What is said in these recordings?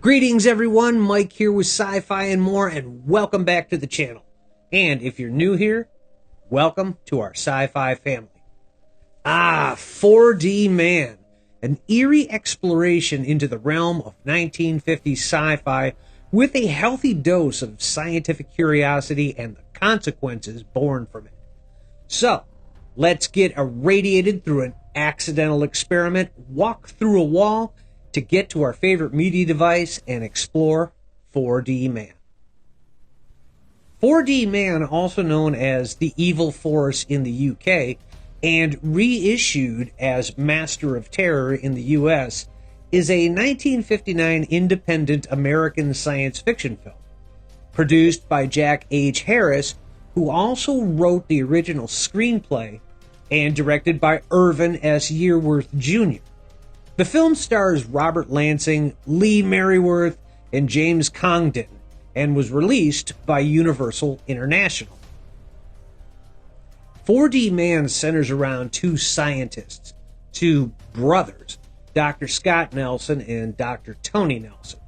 Greetings everyone, Mike here with Sci-Fi and more, and welcome back to the channel. And if you're new here, welcome to our Sci-Fi family. 4D Man, an eerie exploration into the realm of 1950s sci-fi with a healthy dose of scientific curiosity and the consequences born from it. So, let's get irradiated through an accidental experiment, walk through a wall, to get to our favorite media device and explore 4D Man. 4D Man, also known as the Evil Force in the UK and reissued as Master of Terror in the US, is a 1959 independent American science fiction film produced by Jack H. Harris, who also wrote the original screenplay, and directed by Irvin S. Yearworth Jr. The film stars Robert Lansing, Lee Merriworth, and James Congdon, and was released by Universal International. 4D Man centers around two scientists, two brothers, Dr. Scott Nelson and Dr. Tony Nelson.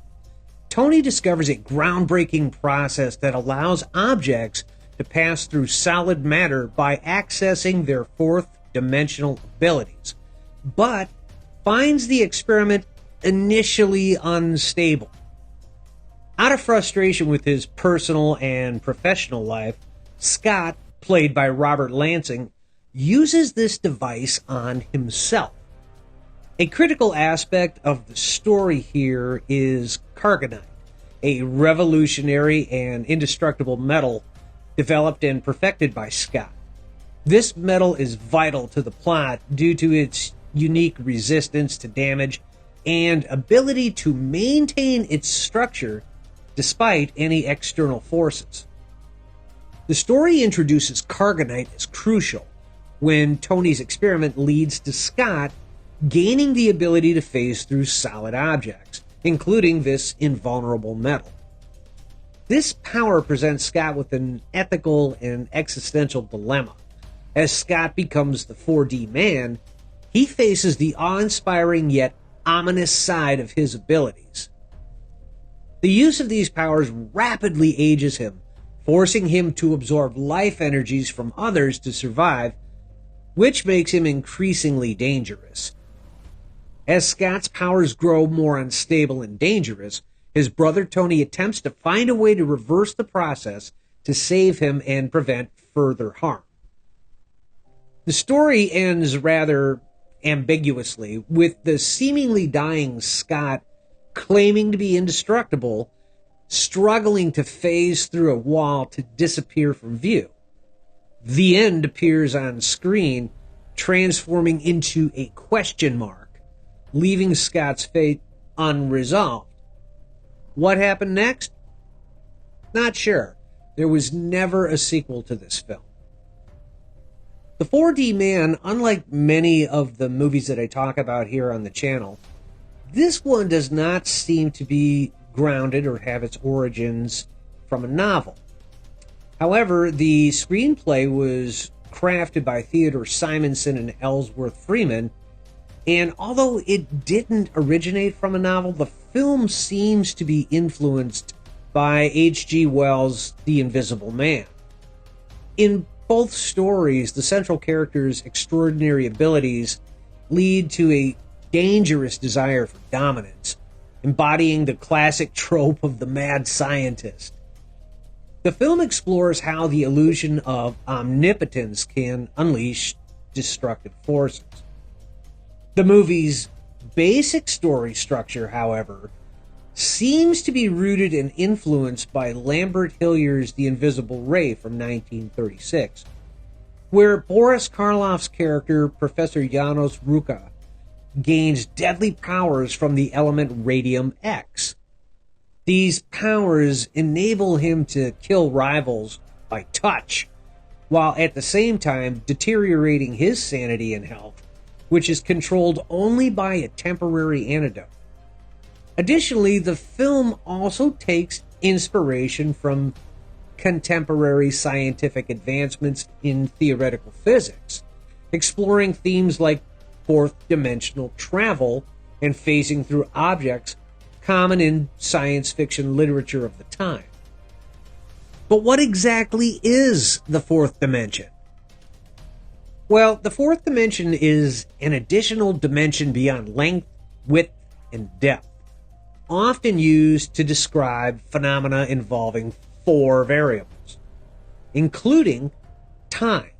Tony discovers a groundbreaking process that allows objects to pass through solid matter by accessing their fourth-dimensional abilities, but finds the experiment initially unstable. Out of frustration with his personal and professional life, Scott, played by Robert Lansing, uses this device on himself. A critical aspect of the story here is Cargonite, a revolutionary and indestructible metal developed and perfected by Scott. This metal is vital to the plot due to its unique resistance to damage and ability to maintain its structure despite any external forces. The story introduces Cargonite as crucial when Tony's experiment leads to Scott gaining the ability to phase through solid objects, including this invulnerable metal. This power presents Scott with an ethical and existential dilemma. As Scott becomes the 4D Man, he faces the awe-inspiring yet ominous side of his abilities. The use of these powers rapidly ages him, forcing him to absorb life energies from others to survive, which makes him increasingly dangerous. As Scott's powers grow more unstable and dangerous, his brother Tony attempts to find a way to reverse the process to save him and prevent further harm. The story ends rather ambiguously, with the seemingly dying Scott claiming to be indestructible, struggling to phase through a wall to disappear from view. The end appears on screen, transforming into a question mark, leaving Scott's fate unresolved. What happened next? Not sure. There was never a sequel to this film. The 4D Man, unlike many of the movies that I talk about here on the channel, this one does not seem to be grounded or have its origins from a novel. However, the screenplay was crafted by Theodore Simonson and Ellsworth Freeman, and although it didn't originate from a novel, the film seems to be influenced by H.G. Wells' The Invisible Man. In both stories, the central character's extraordinary abilities lead to a dangerous desire for dominance, embodying the classic trope of the mad scientist. The film explores how the illusion of omnipotence can unleash destructive forces. The movie's basic story structure, however, seems to be rooted and influenced by Lambert Hillier's The Invisible Ray from 1936, where Boris Karloff's character, Professor Janos Ruka, gains deadly powers from the element Radium X. These powers enable him to kill rivals by touch, while at the same time deteriorating his sanity and health, which is controlled only by a temporary antidote. Additionally, the film also takes inspiration from contemporary scientific advancements in theoretical physics, exploring themes like fourth-dimensional travel and phasing through objects common in science fiction literature of the time. But what exactly is the fourth dimension? Well, the fourth dimension is an additional dimension beyond length, width, and depth, often used to describe phenomena involving four variables, including time.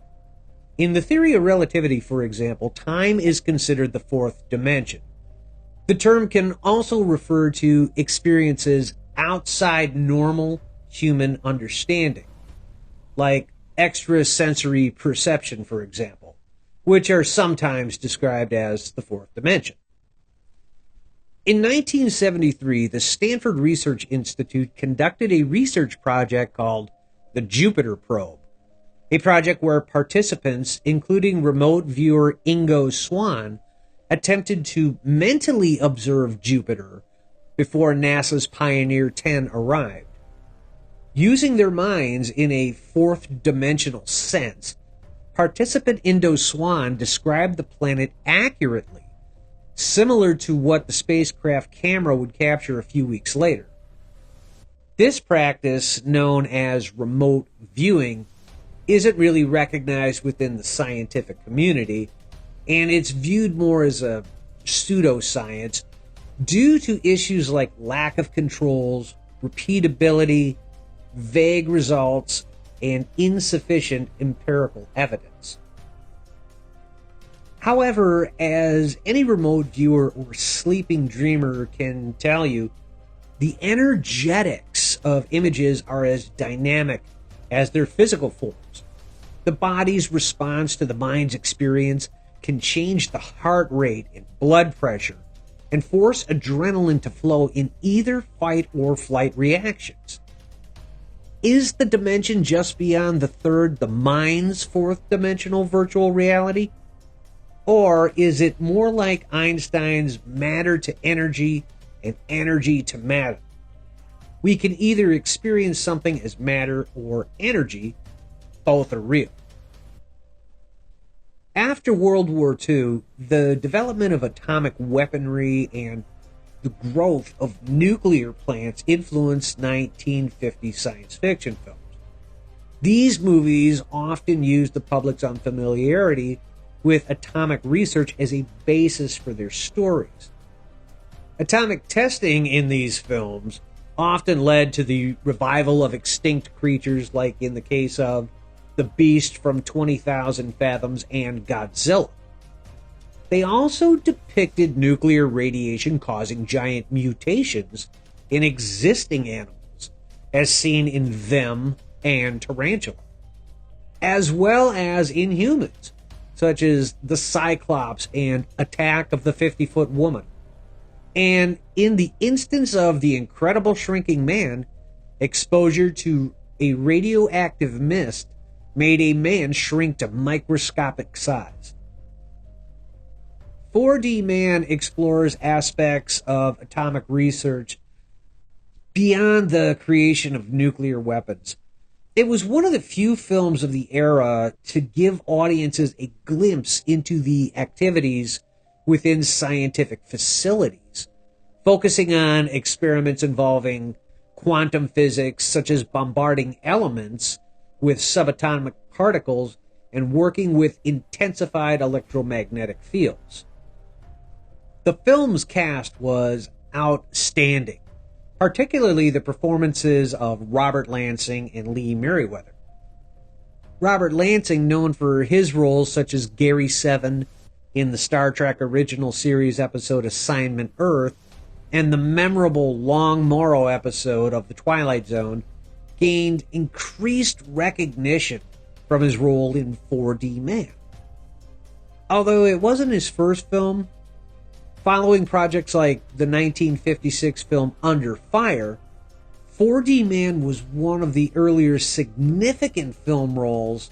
In the theory of relativity, for example, time is considered the fourth dimension. The term can also refer to experiences outside normal human understanding, like extrasensory perception, for example, which are sometimes described as the fourth dimension. In 1973, the Stanford Research Institute conducted a research project called the Jupiter Probe, a project where participants, including remote viewer Ingo Swann, attempted to mentally observe Jupiter before NASA's Pioneer 10 arrived. Using their minds in a fourth dimensional sense, participant Ingo Swann described the planet accurately, similar to what the spacecraft camera would capture a few weeks later. This practice, known as remote viewing, isn't really recognized within the scientific community, and it's viewed more as a pseudoscience due to issues like lack of controls, repeatability, vague results, and insufficient empirical evidence. However, as any remote viewer or sleeping dreamer can tell you, the energetics of images are as dynamic as their physical forms. The body's response to the mind's experience can change the heart rate and blood pressure and force adrenaline to flow in either fight or flight reactions. Is the dimension just beyond the third the mind's fourth dimensional virtual reality? Or is it more like Einstein's matter to energy and energy to matter? We can either experience something as matter or energy. Both are real. After World War II, the development of atomic weaponry and the growth of nuclear plants influenced 1950 science fiction films. These movies often used the public's unfamiliarity with atomic research as a basis for their stories. Atomic testing in these films often led to the revival of extinct creatures, like in the case of The Beast from 20,000 Fathoms and Godzilla. They also depicted nuclear radiation causing giant mutations in existing animals, as seen in Them and Tarantula, as well as in humans, such as the Cyclops and Attack of the 50-Foot Woman. And in the instance of The Incredible Shrinking Man, exposure to a radioactive mist made a man shrink to microscopic size. 4D Man explores aspects of atomic research beyond the creation of nuclear weapons. It was one of the few films of the era to give audiences a glimpse into the activities within scientific facilities, focusing on experiments involving quantum physics, such as bombarding elements with subatomic particles and working with intensified electromagnetic fields. The film's cast was outstanding, particularly the performances of Robert Lansing and Lee Merriweather. Robert Lansing, known for his roles such as Gary Seven in the Star Trek original series episode Assignment Earth and the memorable Long Morrow episode of The Twilight Zone, gained increased recognition from his role in 4D Man. Although it wasn't his first film, following projects like the 1956 film Under Fire, 4D Man was one of the earlier significant film roles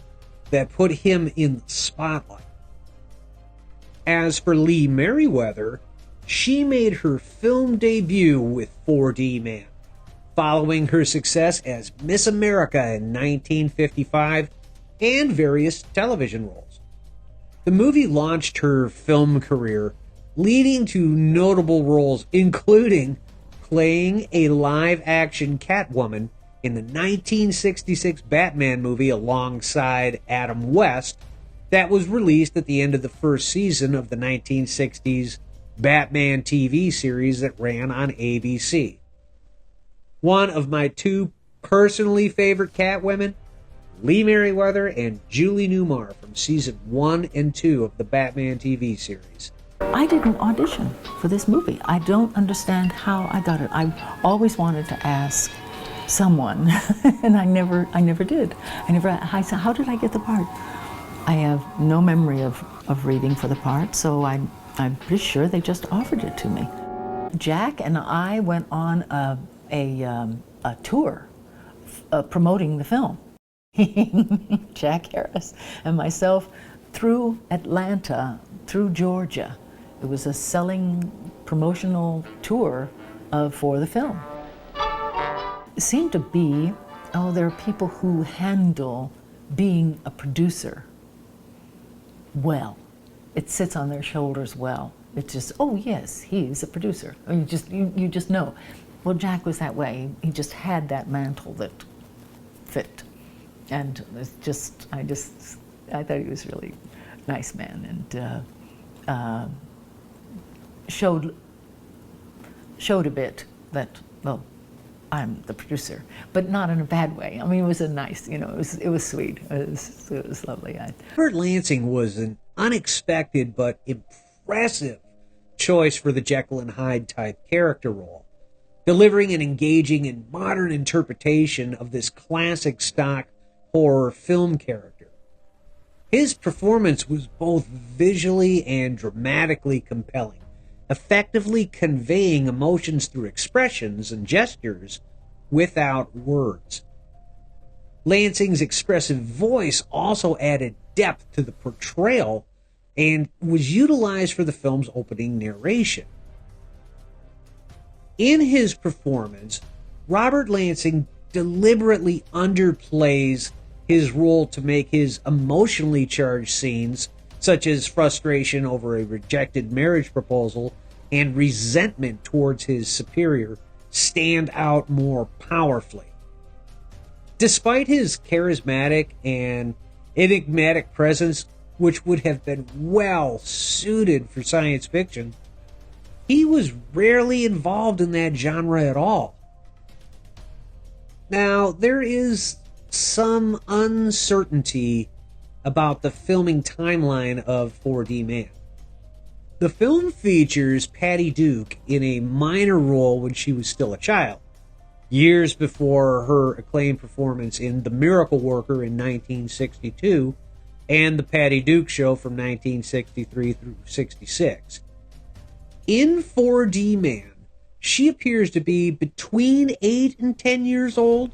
that put him in the spotlight. As for Lee Merriweather, she made her film debut with 4D Man, following her success as Miss America in 1955 and various television roles. The movie launched her film career, leading to notable roles including playing a live-action Catwoman in the 1966 Batman movie alongside Adam West that was released at the end of the first season of the 1960s Batman TV series that ran on ABC. One of my two personally favorite Catwomen, Lee Merriweather and Julie Newmar from season 1 and 2 of the Batman TV series. I didn't audition for this movie. I don't understand how I got it. I always wanted to ask someone, and I never did. I said, how did I get the part? I have no memory of reading for the part, so I'm pretty sure they just offered it to me. Jack and I went on a tour promoting the film. Jack Harris and myself through Atlanta, through Georgia. It was a selling promotional tour for the film. It seemed to be, there are people who handle being a producer well. It sits on their shoulders well. It's just, oh yes, he's a producer. I mean, you just know. Well, Jack was that way. He just had that mantle that fit. And it's just, I thought he was a really nice man, and showed a bit that, well, I'm the producer, but not in a bad way. I mean, it was a nice, it was sweet. It was lovely. Robert Lansing was an unexpected but impressive choice for the Jekyll and Hyde type character role, delivering an engaging and modern interpretation of this classic stock horror film character. His performance was both visually and dramatically compelling, effectively conveying emotions through expressions and gestures without words. Lansing's expressive voice also added depth to the portrayal and was utilized for the film's opening narration. In his performance, Robert Lansing deliberately underplays his role to make his emotionally charged scenes, such as frustration over a rejected marriage proposal and resentment towards his superior, stand out more powerfully. Despite his charismatic and enigmatic presence, which would have been well suited for science fiction, he was rarely involved in that genre at all. Now, there is some uncertainty about the filming timeline of 4D Man. The film features Patty Duke in a minor role when she was still a child, years before her acclaimed performance in The Miracle Worker in 1962 and The Patty Duke Show from 1963 through 66. In 4D Man, she appears to be between 8 and 10 years old,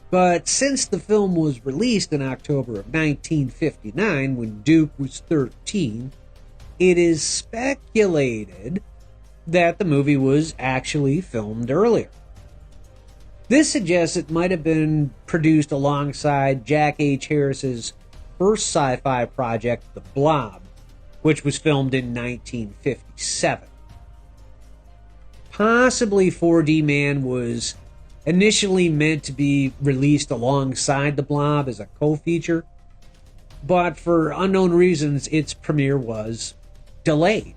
but since the film was released in October of 1959, when Duke was 13, it is speculated that the movie was actually filmed earlier. This suggests it might have been produced alongside Jack H. Harris's first sci-fi project, The Blob, which was filmed in 1957. Possibly 4D Man was initially meant to be released alongside The Blob as a co-feature, but for unknown reasons, its premiere was delayed.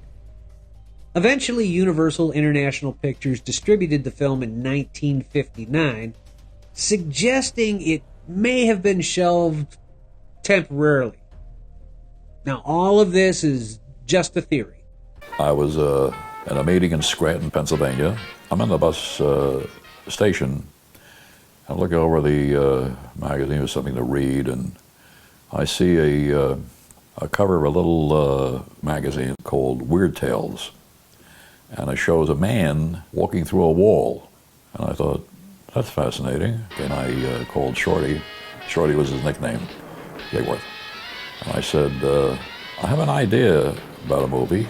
Eventually, Universal International Pictures distributed the film in 1959, suggesting it may have been shelved temporarily. Now, all of this is just a theory. I was at a meeting in Scranton, Pennsylvania. I'm in the bus station. I look over the magazine with something to read, and I see a cover of a little magazine called Weird Tales, and it shows a man walking through a wall. And I thought, that's fascinating. And I called Shorty. Shorty was his nickname, Bigworth. And I said, I have an idea about a movie,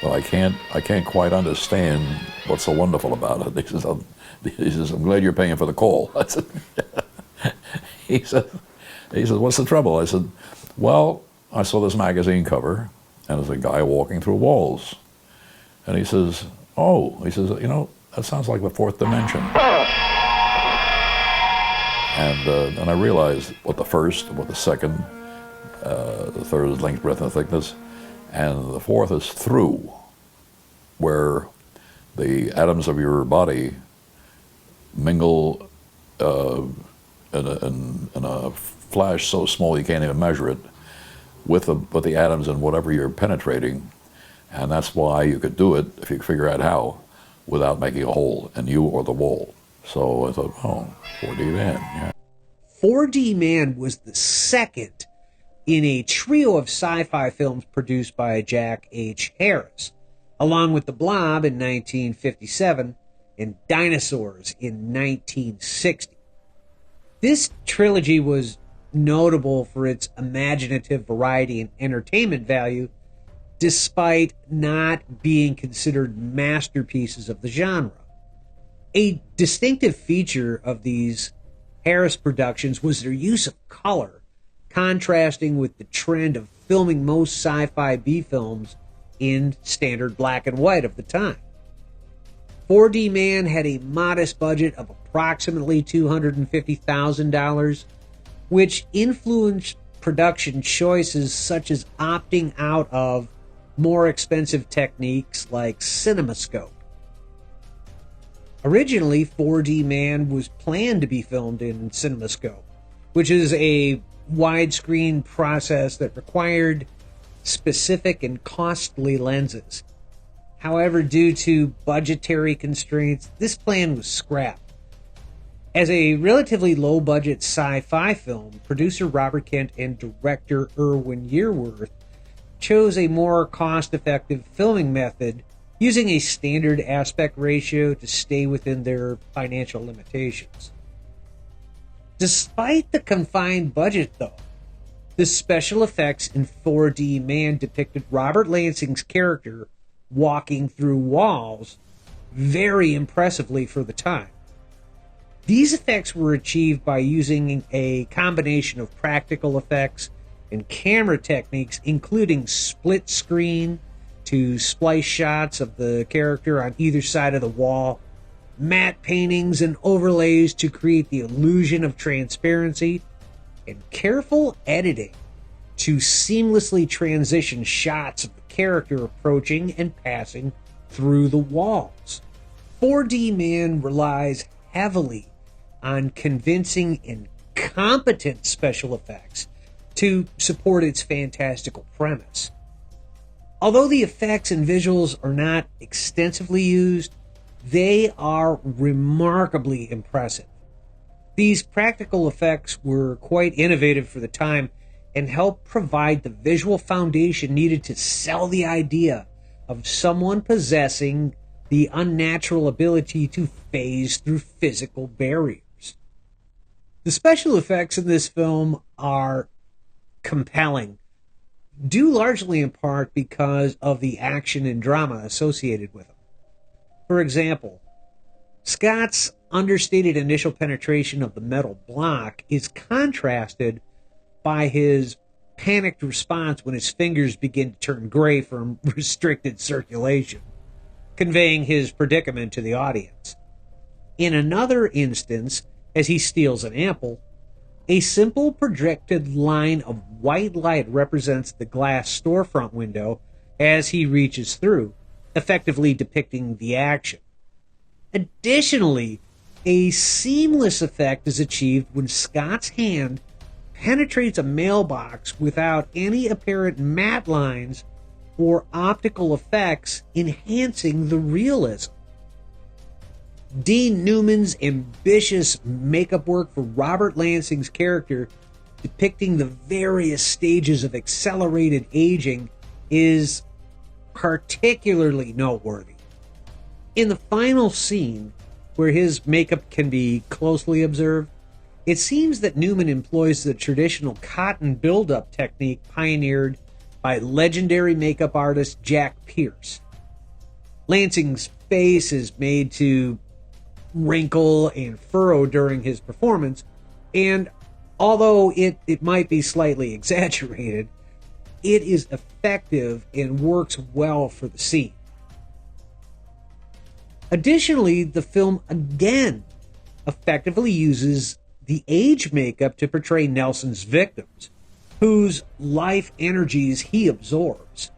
but I can't quite understand what's so wonderful about it. He says, I'm glad you're paying for the call. I said, he said, what's the trouble? I said, well, I saw this magazine cover, and there's a guy walking through walls. And he says, oh, he says, that sounds like the fourth dimension. And I realized what the first, what the second, the third is length, breadth, and thickness, and the fourth is through, where the atoms of your body mingle in a flash so small you can't even measure it with the atoms in whatever you're penetrating, and that's why you could do it, if you figure out how, without making a hole in you or the wall. So I thought, oh, 4D Man, yeah. 4D Man was the second in a trio of sci-fi films produced by Jack H. Harris, along with The Blob in 1957 and Dinosaurs in 1960. This trilogy was notable for its imaginative variety and entertainment value, despite not being considered masterpieces of the genre. A distinctive feature of these Harris productions was their use of color, contrasting with the trend of filming most sci-fi B-films in standard black and white of the time. 4D Man had a modest budget of approximately $250,000, which influenced production choices such as opting out of more expensive techniques like CinemaScope. Originally, 4D Man was planned to be filmed in CinemaScope, which is a widescreen process that required specific and costly lenses. However, due to budgetary constraints, this plan was scrapped. As a relatively low-budget sci-fi film, producer Robert Kent and director Irwin Yearworth chose a more cost-effective filming method using a standard aspect ratio to stay within their financial limitations. Despite the confined budget, though, the special effects in 4D Man depicted Robert Lansing's character walking through walls very impressively for the time. These effects were achieved by using a combination of practical effects and camera techniques, including split screen to splice shots of the character on either side of the wall, matte paintings and overlays to create the illusion of transparency, and careful editing to seamlessly transition shots of the character approaching and passing through the walls. 4D Man relies heavily on convincing and competent special effects to support its fantastical premise. Although the effects and visuals are not extensively used, they are remarkably impressive. These practical effects were quite innovative for the time and helped provide the visual foundation needed to sell the idea of someone possessing the unnatural ability to phase through physical barriers. The special effects in this film are compelling, due largely in part because of the action and drama associated with them. For example, Scott's understated initial penetration of the metal block is contrasted by his panicked response when his fingers begin to turn gray from restricted circulation, conveying his predicament to the audience. In another instance, as he steals an apple, a simple projected line of white light represents the glass storefront window as he reaches through, effectively depicting the action. Additionally, a seamless effect is achieved when Scott's hand penetrates a mailbox without any apparent matte lines or optical effects, enhancing the realism. Dean Newman's ambitious makeup work for Robert Lansing's character, depicting the various stages of accelerated aging, is particularly noteworthy. In the final scene, where his makeup can be closely observed, it seems that Newman employs the traditional cotton buildup technique pioneered by legendary makeup artist Jack Pierce. Lansing's face is made to wrinkle and furrow during his performance, and although it might be slightly exaggerated, it is effective and works well for the scene. Additionally, the film again effectively uses the age makeup to portray Nelson's victims, whose life energies he absorbs.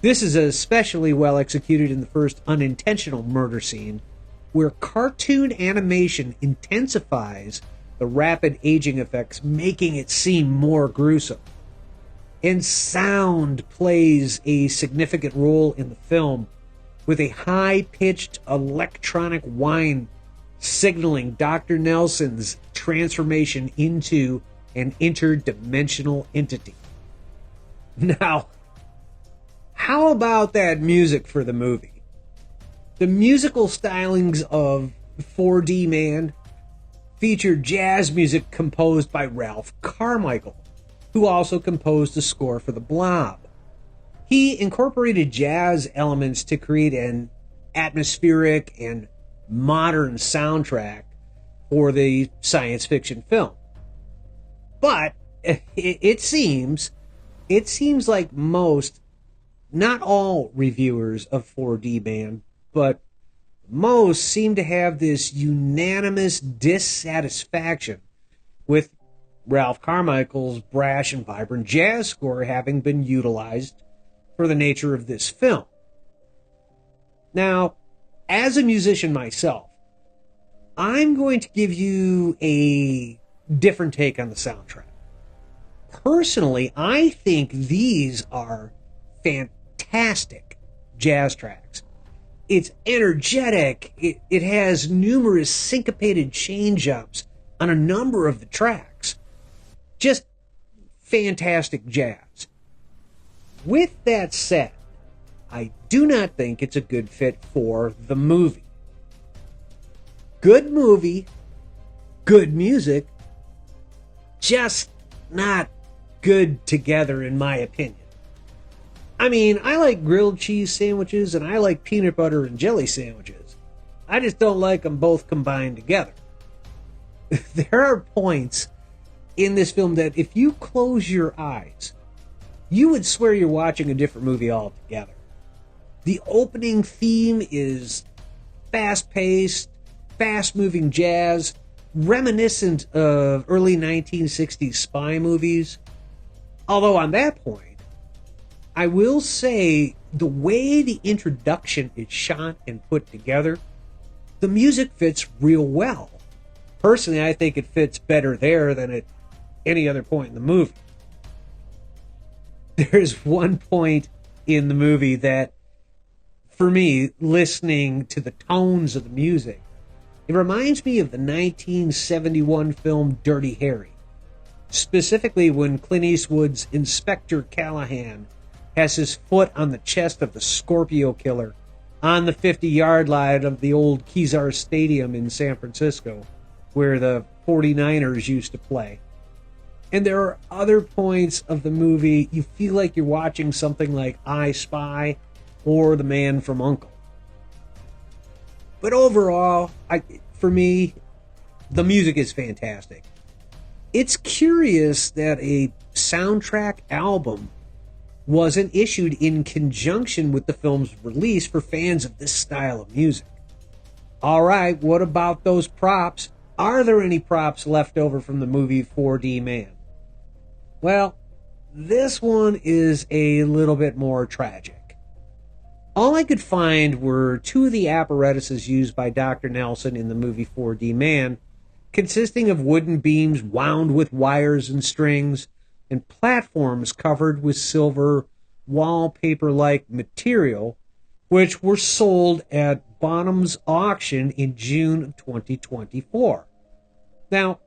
This is especially well executed in the first unintentional murder scene, where cartoon animation intensifies the rapid aging effects, making it seem more gruesome. And sound plays a significant role in the film, with a high-pitched electronic whine signaling Dr. Nelson's transformation into an interdimensional entity. Now, how about that music for the movie? The musical stylings of 4D Man feature jazz music composed by Ralph Carmichael, who also composed the score for The Blob. He incorporated jazz elements to create an atmospheric and modern soundtrack for the science fiction film. But it seems like most, not all reviewers of 4D Man, but most seem to have this unanimous dissatisfaction with Ralph Carmichael's brash and vibrant jazz score having been utilized for the nature of this film. Now, as a musician myself, I'm going to give you a different take on the soundtrack. Personally, I think these are fantastic jazz tracks. It's energetic. It has numerous syncopated change-ups on a number of the tracks. Just fantastic jazz. With that said, I do not think it's a good fit for the movie. Good movie, good music, just not good together in my opinion. I mean, I like grilled cheese sandwiches and I like peanut butter and jelly sandwiches. I just don't like them both combined together. There are points in this film that if you close your eyes, you would swear you're watching a different movie altogether. The opening theme is fast-paced, fast-moving jazz, reminiscent of early 1960s spy movies. Although on that point, I will say the way the introduction is shot and put together, the music fits real well. Personally, I think it fits better there than at any other point in the movie. There's one point in the movie that, for me, listening to the tones of the music, it reminds me of the 1971 film Dirty Harry. Specifically when Clint Eastwood's Inspector Callahan has his foot on the chest of the Scorpio Killer on the 50-yard line of the old Kezar Stadium in San Francisco, where the 49ers used to play. And there are other points of the movie you feel like you're watching something like I Spy or The Man from U.N.C.L.E. But overall, for me, the music is fantastic. It's curious that a soundtrack album wasn't issued in conjunction with the film's release for fans of this style of music. Alright, what about those props? Are there any props left over from the movie 4D Man? Well, this one is a little bit more tragic. All I could find were two of the apparatuses used by Dr. Nelson in the movie 4D Man, consisting of wooden beams wound with wires and strings, and platforms covered with silver wallpaper-like material, which were sold at Bonham's auction in June of 2024. Now,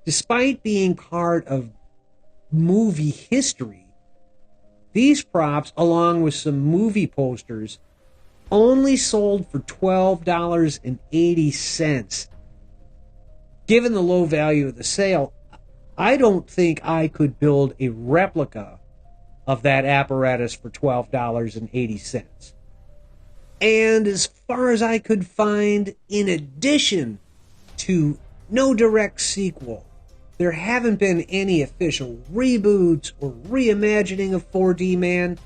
despite being part of movie history, these props, along with some movie posters, only sold for $12.80. Given the low value of the sale, I don't think I could build a replica of that apparatus for $12.80. And as far as I could find, in addition to no direct sequel, there haven't been any official reboots or reimagining of 4D Man.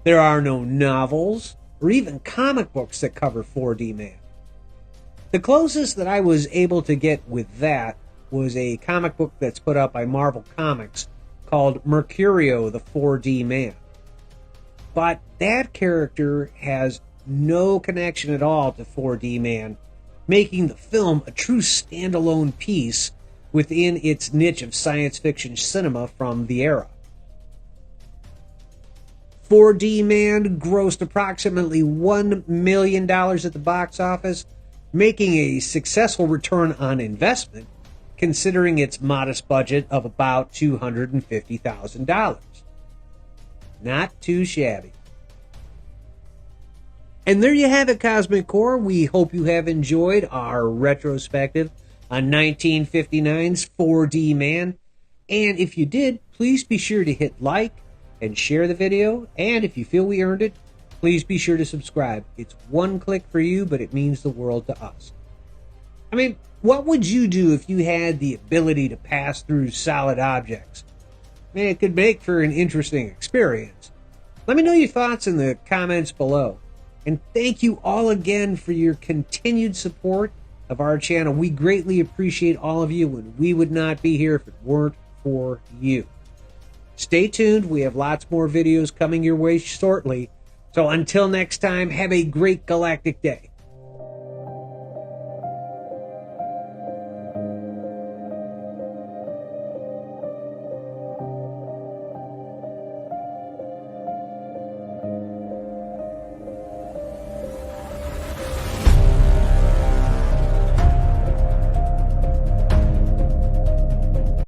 There are no novels or even comic books that cover 4D Man. The closest that I was able to get with that was a comic book that's put out by Marvel Comics called Mercurio, the 4D Man. But that character has no connection at all to 4D Man, making the film a true standalone piece within its niche of science fiction cinema from the era. 4D Man grossed approximately $1 million at the box office, making a successful return on investment considering its modest budget of about $250,000. Not too shabby. And there you have it, Cosmic Core. We hope you have enjoyed our retrospective on 1959's 4D Man. And if you did, please be sure to hit like and share the video. And if you feel we earned it, please be sure to subscribe. It's one click for you, but it means the world to us. I mean, what would you do if you had the ability to pass through solid objects? I mean, it could make for an interesting experience. Let me know your thoughts in the comments below. And thank you all again for your continued support of our channel. We greatly appreciate all of you, and we would not be here if it weren't for you. Stay tuned. We have lots more videos coming your way shortly. So until next time, have a great galactic day.